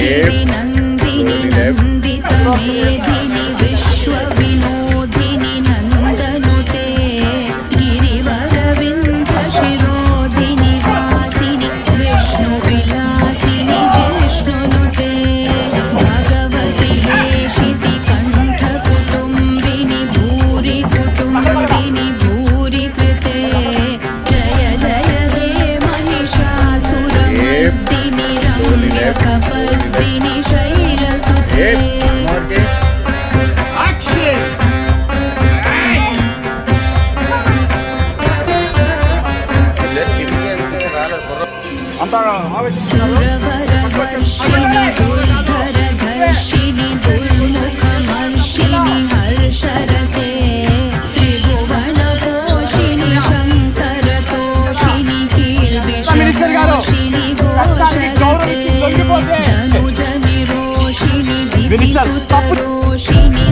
गिरिनन्दिनि नन्दितमेधिनि विश्वविनोदिनि नन्दनुते गिरिवरविन्ध्यशिरोधिनि हासिनि विष्णुविलासिनि जिष्णुनुते भगवति हेशिति कण्ठकुटुम्बिनि भूरि कुटुम्बिनि भूरि कृते जय जय हे महिषासुरमर्दिनि रम्यकपर्दिनि शैलसुते सुरवरवर्षिणि दुर्धरधर्षिणि दुर्मुखमर्षिणि हर्षरते त्रिभुवनपोषिणि शङ्करतोषिणि कीर्विषमोषिणि घोषरते धनुजनिरोषिणि दितिसुतरोषिणि